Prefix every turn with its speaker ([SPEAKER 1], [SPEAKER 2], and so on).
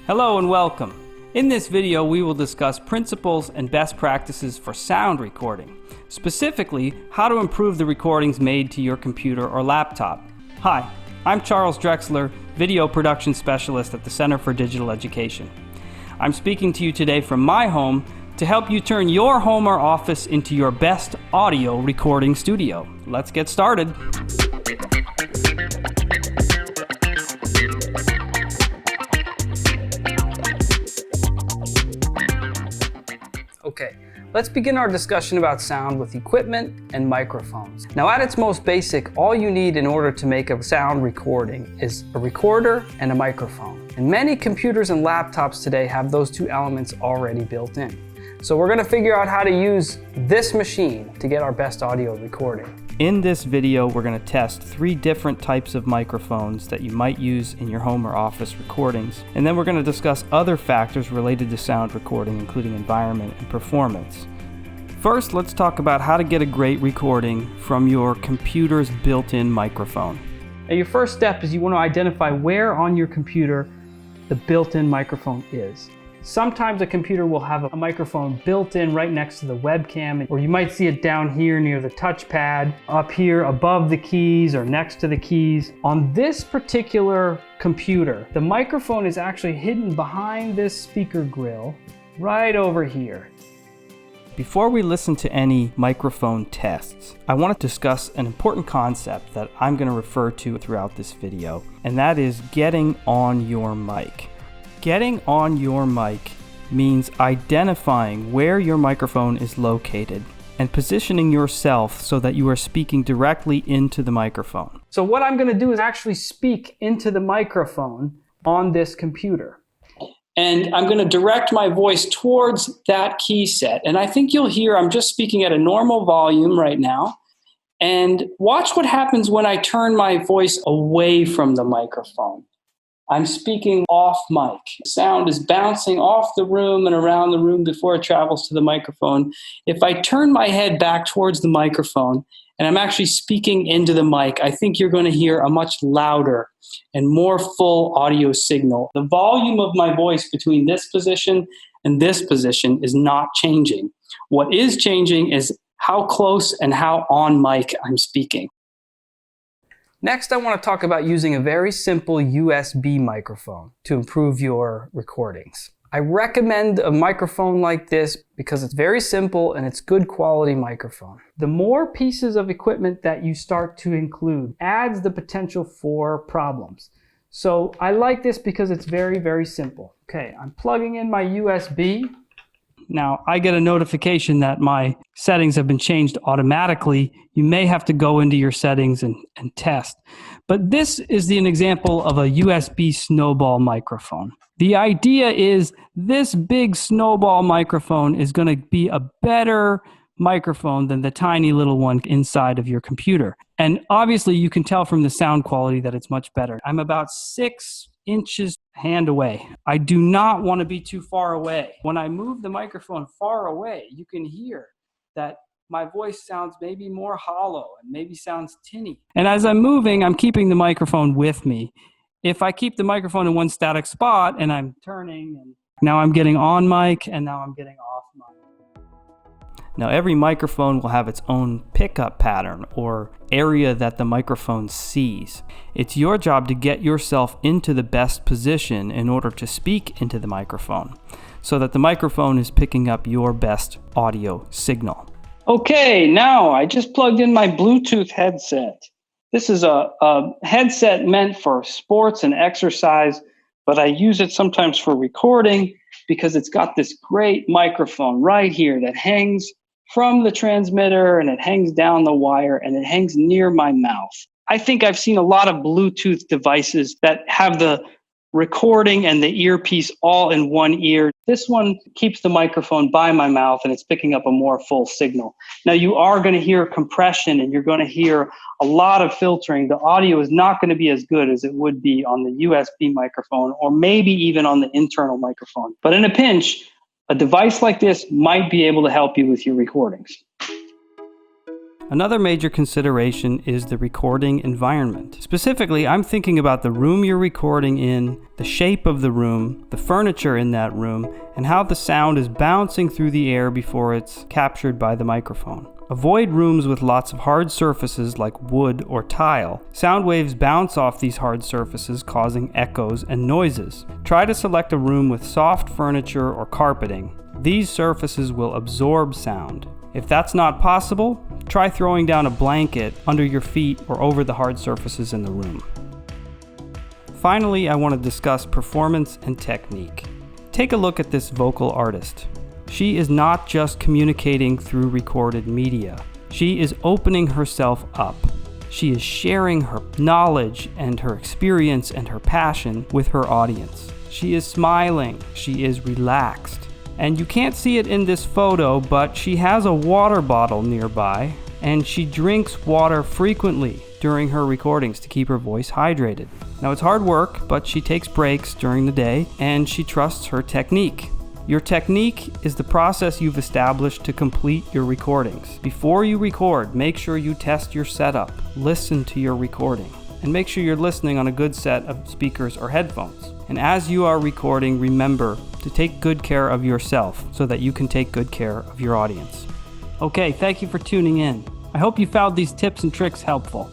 [SPEAKER 1] Hello and welcome. In this video, we will discuss principles and best practices for sound recording, specifically how to improve the recordings made to your computer or laptop. Hi, I'm Charles Drexler, Video Production Specialist at the Center for Digital Education. I'm speaking to you today from my home to help you turn your home or office into your best audio recording studio. Let's get started. Okay, let's begin our discussion about sound with equipment and microphones. Now, at its most basic, all you need in order to make a sound recording is a recorder and a microphone. And many computers and laptops today have those two elements already built in. So we're going to figure out how to use this machine to get our best audio recording. In this video, we're going to test 3 different types of microphones that you might use in your home or office recordings. And then we're going to discuss other factors related to sound recording, including environment and performance. First, let's talk about how to get a great recording from your computer's built-in microphone. Now, your first step is you want to identify where on your computer the built-in microphone is. Sometimes a computer will have a microphone built in right next to the webcam, or you might see it down here near the touchpad, up here above the keys or next to the keys. On this particular computer, the microphone is actually hidden behind this speaker grill right over here. Before we listen to any microphone tests, I want to discuss an important concept that I'm going to refer to throughout this video, and that is getting on your mic. Getting on your mic means identifying where your microphone is located and positioning yourself so that you are speaking directly into the microphone. So what I'm going to do is actually speak into the microphone on this computer. And I'm going to direct my voice towards that key set. And I think you'll hear I'm just speaking at a normal volume right now. And watch what happens when I turn my voice away from the microphone. I'm speaking off mic. Sound is bouncing off the room and around the room before it travels to the microphone. If I turn my head back towards the microphone and I'm actually speaking into the mic, I think you're going to hear a much louder and more full audio signal. The volume of my voice between this position and this position is not changing. What is changing is how close and how on mic I'm speaking. Next, I want to talk about using a very simple USB microphone to improve your recordings. I recommend a microphone like this because it's very simple and it's good quality microphone. The more pieces of equipment that you start to include adds the potential for problems. So I like this because it's very, very simple. Okay, I'm plugging in my USB. Now, I get a notification that my settings have been changed automatically. You may have to go into your settings and test. But this is an example of a USB snowball microphone. The idea is this big snowball microphone is going to be a better microphone than the tiny little one inside of your computer. And obviously, you can tell from the sound quality that it's much better. I'm about 6 inches hand away. I do not want to be too far away. When I move the microphone far away, you can hear that my voice sounds maybe more hollow and maybe sounds tinny. And as I'm moving, I'm keeping the microphone with me. If I keep the microphone in one static spot and I'm turning, and now I'm getting on mic and now I'm getting off mic. Now, every microphone will have its own pickup pattern or area that the microphone sees. It's your job to get yourself into the best position in order to speak into the microphone so that the microphone is picking up your best audio signal. Okay, now I just plugged in my Bluetooth headset. This is a headset meant for sports and exercise, but I use it sometimes for recording because it's got this great microphone right here that hangs from the transmitter and it hangs down the wire and it hangs near my mouth. I think I've seen a lot of Bluetooth devices that have the recording and the earpiece all in one ear. This one keeps the microphone by my mouth and it's picking up a more full signal. Now, you are going to hear compression and you're going to hear a lot of filtering. The audio is not going to be as good as it would be on the USB microphone or maybe even on the internal microphone. But in a pinch, a device like this might be able to help you with your recordings. Another major consideration is the recording environment. Specifically, I'm thinking about the room you're recording in, the shape of the room, the furniture in that room, and how the sound is bouncing through the air before it's captured by the microphone. Avoid rooms with lots of hard surfaces like wood or tile. Sound waves bounce off these hard surfaces, causing echoes and noises. Try to select a room with soft furniture or carpeting. These surfaces will absorb sound. If that's not possible, try throwing down a blanket under your feet or over the hard surfaces in the room. Finally, I want to discuss performance and technique. Take a look at this vocal artist. She is not just communicating through recorded media. She is opening herself up. She is sharing her knowledge and her experience and her passion with her audience. She is smiling. She is relaxed. And you can't see it in this photo, but she has a water bottle nearby, and she drinks water frequently during her recordings to keep her voice hydrated. Now, it's hard work, but she takes breaks during the day, and she trusts her technique. Your technique is the process you've established to complete your recordings. Before you record, make sure you test your setup, listen to your recording, and make sure you're listening on a good set of speakers or headphones. And as you are recording, remember to take good care of yourself so that you can take good care of your audience. Okay, thank you for tuning in. I hope you found these tips and tricks helpful.